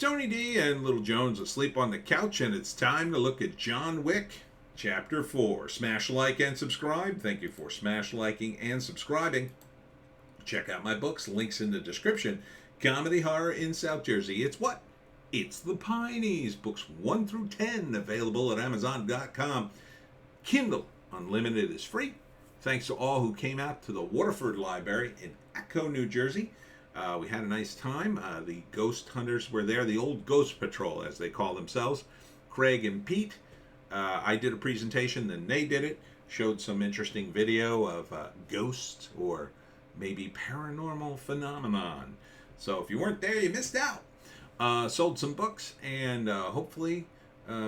Tony D and Little Jones asleep on the couch, and it's time to look at John Wick, Chapter 4. Smash like and subscribe. Thank you for smash liking and subscribing. Check out my books, links in the description. Comedy Horror in South Jersey. It's what? It's the Pineys. Books 1 through 10 available at Amazon.com. Kindle Unlimited is free. Thanks to all who came out to the Waterford Library in Echo, New Jersey. We had a nice time. The ghost hunters were there, the old ghost patrol, as they call themselves. Craig and Pete. I did a presentation, then they did it. Showed some interesting video of ghosts or maybe paranormal phenomenon. So if you weren't there, you missed out. Sold some books, and hopefully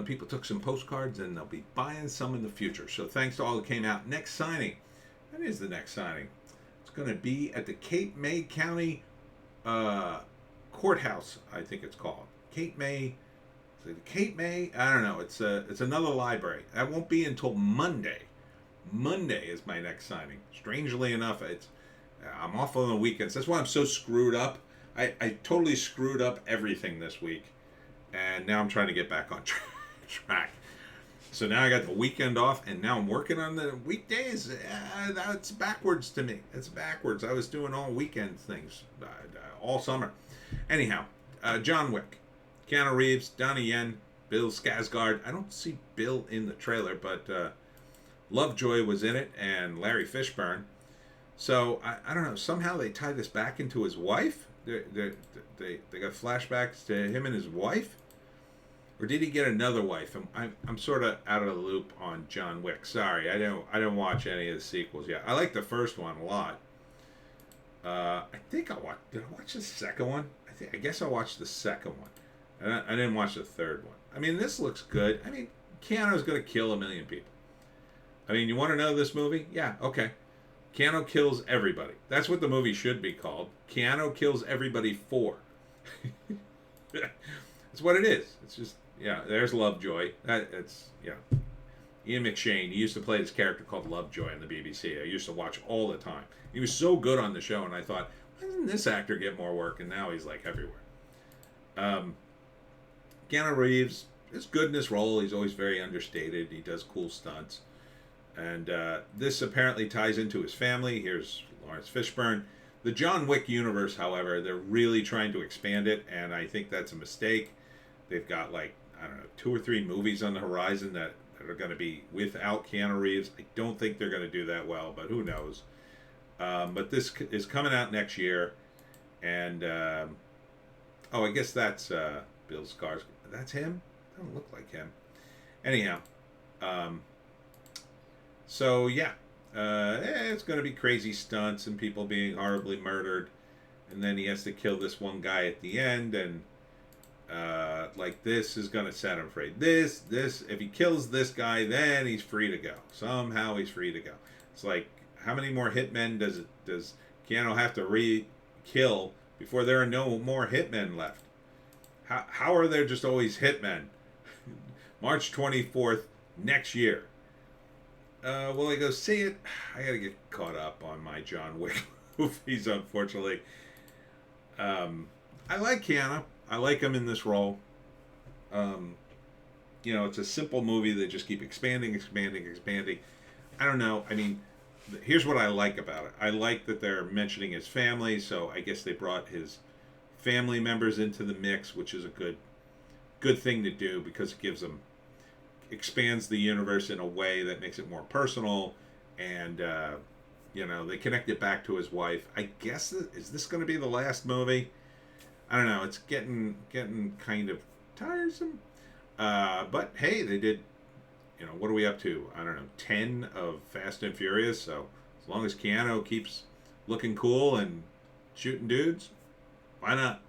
people took some postcards, and they'll be buying some in the future. So thanks to all who came out. Next signing. When is the next signing? It's going to be at the Cape May County Courthouse, I think it's called. Cape May. Cape May? I don't know. It's another library. That won't be until Monday. Monday is my next signing. Strangely enough, I'm off on the weekends. That's why I'm so screwed up. I totally screwed up everything this week, and now I'm trying to get back on track. So now I got the weekend off, and now I'm working on the weekdays. It's backwards to me. It's backwards. I was doing all weekend things all summer. Anyhow, John Wick, Keanu Reeves, Donnie Yen, Bill Skarsgård. I don't see Bill in the trailer, but Lovejoy was in it, and Larry Fishburne. So I don't know. Somehow they tie this back into his wife. They got flashbacks to him and his wife. Or did he get another wife? I'm sort of out of the loop on John Wick. Sorry, I don't watch any of the sequels yet. I like the first one a lot. I think did I watch the second one? I guess I watched the second one. I didn't watch the third one. I mean, this looks good. I mean, Keanu's going to kill 1 million people. I mean, you want to know this movie? Yeah, okay. Keanu kills everybody. That's what the movie should be called. Keanu kills everybody 4. That's what it is. It's just, yeah, there's Lovejoy. Ian McShane. He used to play this character called Lovejoy on the BBC. I used to watch all the time. He was so good on the show, and I thought, why doesn't this actor get more work? And now he's like everywhere. Keanu Reeves is good in this role. He's always very understated. He does cool stunts. And this apparently ties into his family. Here's Lawrence Fishburne. The John Wick universe, however, they're really trying to expand it, and I think that's a mistake. They've got, 2 or 3 movies on the horizon that are going to be without Keanu Reeves. I don't think they're going to do that well, but who knows. But this is coming out next year, and I guess that's Bill Skarsgård. That's him? Doesn't look like him. Anyhow, so yeah, it's going to be crazy stunts and people being horribly murdered, and then he has to kill this one guy at the end, and this is going to set him free. This, if he kills this guy, then he's free to go. Somehow he's free to go. It's like, how many more hitmen does Keanu have to re-kill before there are no more hitmen left? How are there just always hitmen? March 24th next year. Will I go see it? I gotta get caught up on my John Wick movies, unfortunately. I like Keanu. I like him in this role. It's a simple movie that just keep expanding. I don't know. I mean, here's what I like about it. I like that they're mentioning his family, so I guess they brought his family members into the mix, which is a good thing to do because it expands the universe in a way that makes it more personal, and they connect it back to his wife. I guess, is this going to be the last movie? I don't know. It's getting kind of tiresome. But hey, they did, what are we up to? I don't know, 10 of Fast and Furious. So as long as Keanu keeps looking cool and shooting dudes, why not?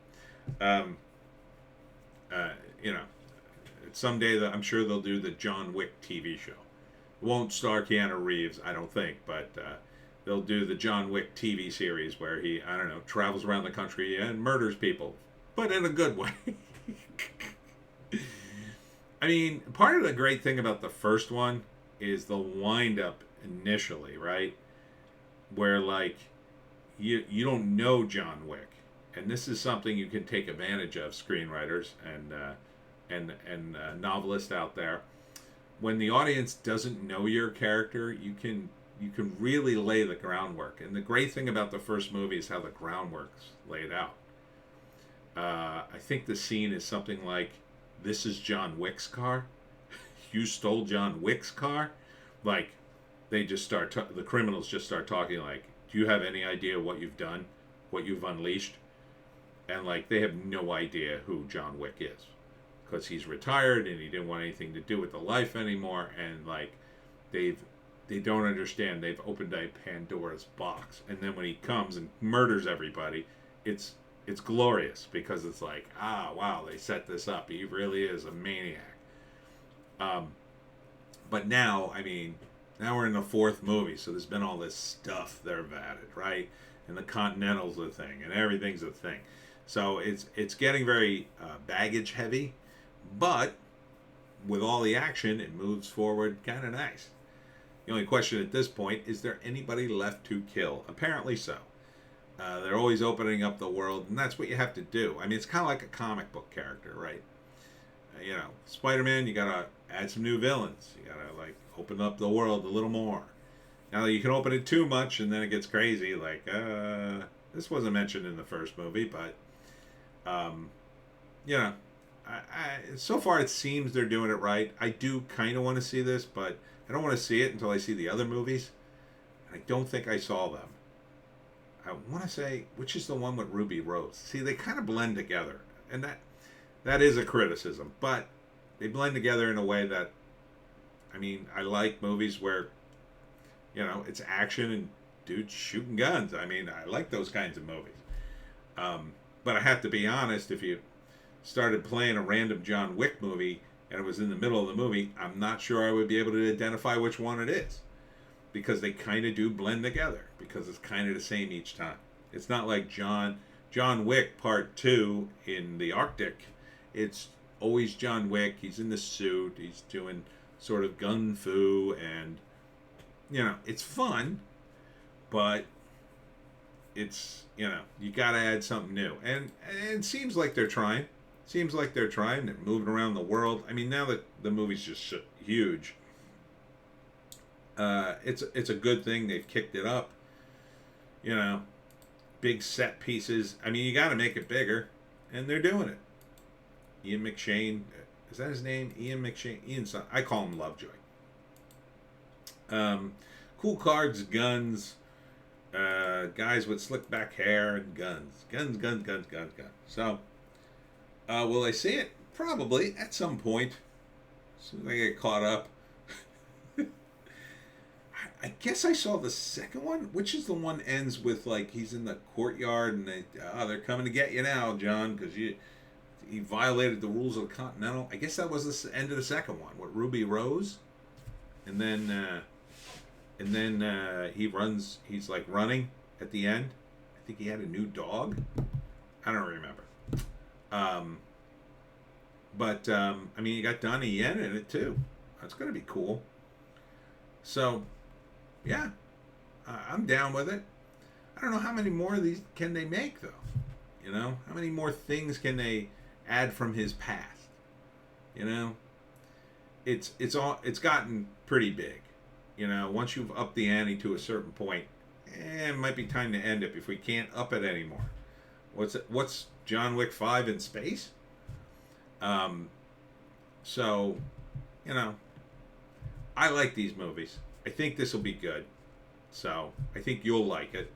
Someday I'm sure they'll do the John Wick TV show. It won't star Keanu Reeves, I don't think, but they'll do the John Wick TV series where he, travels around the country and murders people, but in a good way. I mean, part of the great thing about the first one is the wind-up initially, right? Where, you don't know John Wick, and this is something you can take advantage of, screenwriters and novelists out there. When the audience doesn't know your character, you can really lay the groundwork. And the great thing about the first movie is how the groundwork's laid out. I think the scene is something like, "This is John Wick's car. You stole John Wick's car." Like, they just start. The criminals just start talking like, "Do you have any idea what you've done, what you've unleashed?" And like, they have no idea who John Wick is, because he's retired and he didn't want anything to do with the life anymore. And like, they don't understand. They've opened a Pandora's box. And then when he comes and murders everybody, it's glorious, because it's like, wow, they set this up. He really is a maniac. But now, I mean, now we're in the fourth movie, so there's been all this stuff they've added, right? And the Continental's a thing, and everything's a thing. So it's getting very baggage heavy, but with all the action, it moves forward kind of nice. The only question at this point is there anybody left to kill? Apparently so. They're always opening up the world, and that's what you have to do. I mean, it's kind of like a comic book character, right? Spider-Man, you gotta add some new villains. You gotta like open up the world a little more. Now you can open it too much, and then it gets crazy. Like, this wasn't mentioned in the first movie, but so far it seems they're doing it right. I do kind of want to see this, but I don't want to see it until I see the other movies. And I don't think I saw them. I want to say, which is the one with Ruby Rose? See, they kind of blend together, and that is a criticism, but they blend together in a way that, I mean, I like movies where, it's action and dudes shooting guns. I mean, I like those kinds of movies. But I have to be honest, if you started playing a random John Wick movie and it was in the middle of the movie, I'm not sure I would be able to identify which one it is, because they kind of do blend together, because it's kind of the same each time. It's not like John Wick Part 2 in the Arctic. It's always John Wick. He's in the suit. He's doing sort of gun fu, and it's fun, but it's, you got to add something new. And it seems like they're trying. They're moving around the world. I mean, now that the movie's just huge, it's a good thing they've kicked it up. Big set pieces. I mean, you got to make it bigger, and they're doing it. Ian McShane, is that his name? Ian McShane. I call him Lovejoy. Cool cards, guns, guys with slick back hair, and guns. So, will I see it? Probably at some point. As soon as I get caught up. I guess I saw the second one, which is the one ends with like he's in the courtyard and they're coming to get you now, John, because he violated the rules of the Continental. I guess that was the end of the second one with Ruby Rose, and then he runs. He's like running at the end. I think he had a new dog. I don't remember. But I mean, you got Donnie Yen in it too. That's gonna be cool. So. Yeah, I'm down with it. I don't know how many more of these can they make, though. How many more things can they add from his past? It's gotten pretty big. Once you've upped the ante to a certain point, it might be time to end it if we can't up it anymore. What's John Wick 5 in space? So, I like these movies. I think this will be good, so I think you'll like it.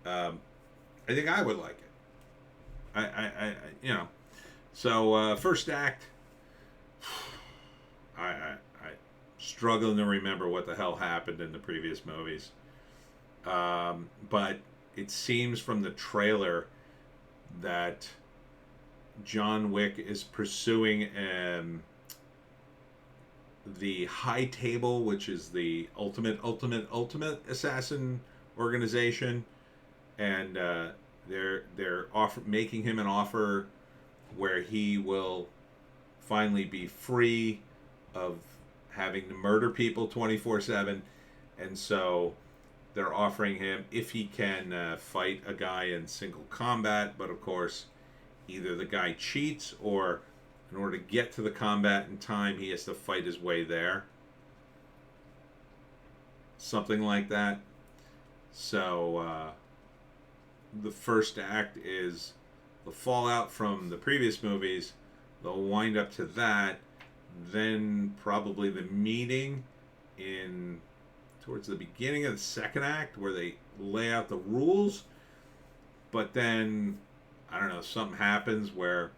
I think I would like it. So first act, I struggling to remember what the hell happened in the previous movies, but it seems from the trailer that John Wick is pursuing the High Table, which is the ultimate assassin organization, and they're making him an offer where he will finally be free of having to murder people 24/7, and so they're offering him if he can fight a guy in single combat, but of course, either the guy cheats or in order to get to the combat in time, he has to fight his way there. Something like that. So, the first act is the fallout from the previous movies. They'll wind up to that. Then probably the meeting in towards the beginning of the second act where they lay out the rules. But then, I don't know, something happens where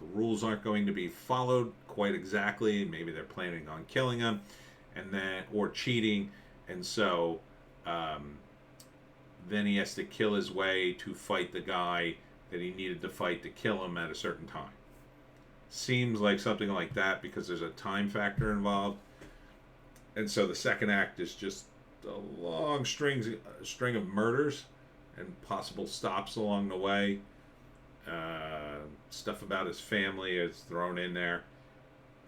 the rules aren't going to be followed quite exactly. Maybe they're planning on killing him, and then or cheating, and so then he has to kill his way to fight the guy that he needed to fight to kill him at a certain time. Seems like something like that because there's a time factor involved, and so the second act is just a long string of murders and possible stops along the way. Stuff about his family is thrown in there.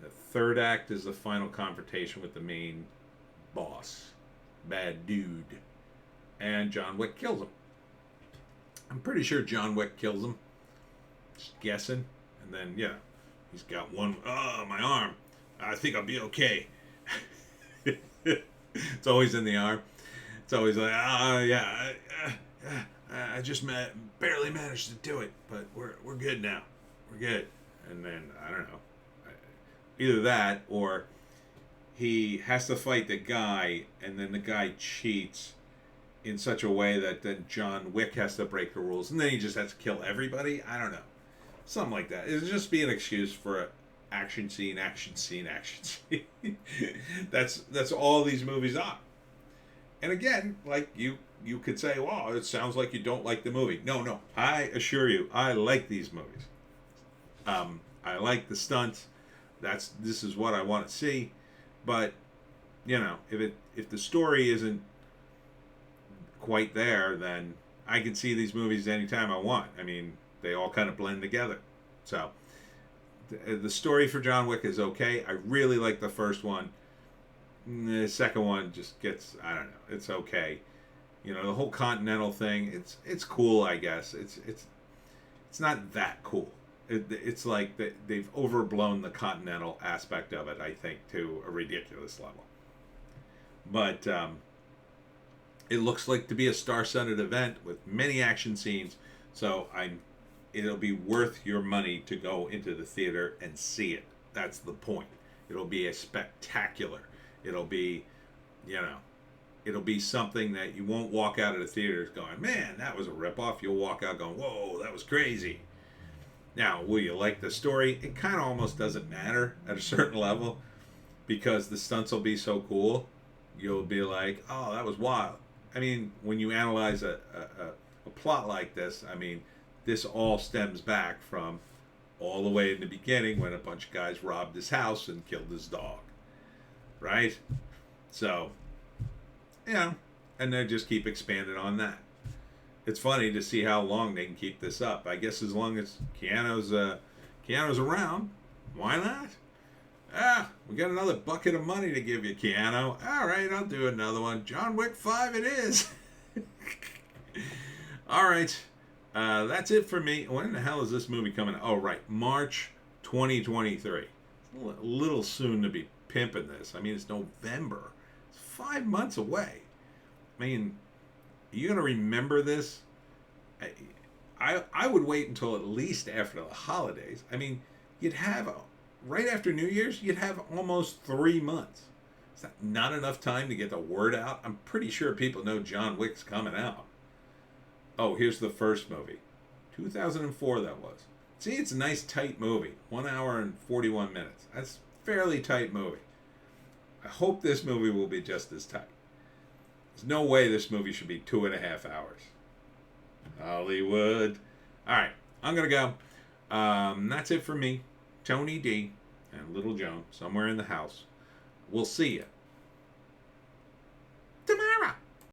The third act is the final confrontation with the main boss, bad dude, and John Wick kills him. I'm pretty sure John Wick kills him. Just guessing. And then, yeah, he's got one, my arm. I think I'll be okay. It's always in the arm. It's always like, yeah, I just barely managed to do it, but we're good now. We're good. And then, I don't know. Either that, or he has to fight the guy, and then the guy cheats in such a way that then John Wick has to break the rules, and then he just has to kill everybody. I don't know. Something like that. It'll just be an excuse for an action scene. That's all these movies are. And again, like you could say, well, it sounds like you don't like the movie. No. I assure you, I like these movies. I like the stunts. This is what I want to see. But, you know, if the story isn't quite there, then I can see these movies anytime I want. I mean, they all kind of blend together. So, the story for John Wick is okay. I really like the first one. The second one just gets, I don't know, it's okay. You know, the whole Continental thing, it's cool, I guess. It's not that cool. It's like they've overblown the Continental aspect of it, I think, to a ridiculous level. But it looks like to be a star-studded event with many action scenes, so it'll be worth your money to go into the theater and see it. That's the point. It'll be a spectacular. It'll be, it'll be something that you won't walk out of the theaters going, man, that was a ripoff. You'll walk out going, whoa, that was crazy. Now, will you like the story? It kind of almost doesn't matter at a certain level because the stunts will be so cool. You'll be like, oh, that was wild. I mean, when you analyze a plot like this, I mean, this all stems back from all the way in the beginning when a bunch of guys robbed his house and killed his dog. Right? So, and they just keep expanding on that. It's funny to see how long they can keep this up. I guess as long as Keanu's around, why not? We got another bucket of money to give you, Keanu. All right, I'll do another one. John Wick 5 it is. All right, that's it for me. When the hell is this movie coming out? Oh, right, March 2023. It's a little soon to be pimping this. I mean, it's November. It's 5 months away. I mean, are you going to remember this? I would wait until at least after the holidays. I mean, you'd have, right after New Year's, you'd have almost 3 months. Is that not enough time to get the word out? I'm pretty sure people know John Wick's coming out. Oh, here's the first movie. 2004 that was. See, it's a nice tight movie. 1 hour and 41 minutes. That's a fairly tight movie. I hope this movie will be just as tight. There's no way this movie should be 2.5 hours. Hollywood. All right, I'm going to go. That's it for me. Tony D and Little Joan, somewhere in the house. We'll see you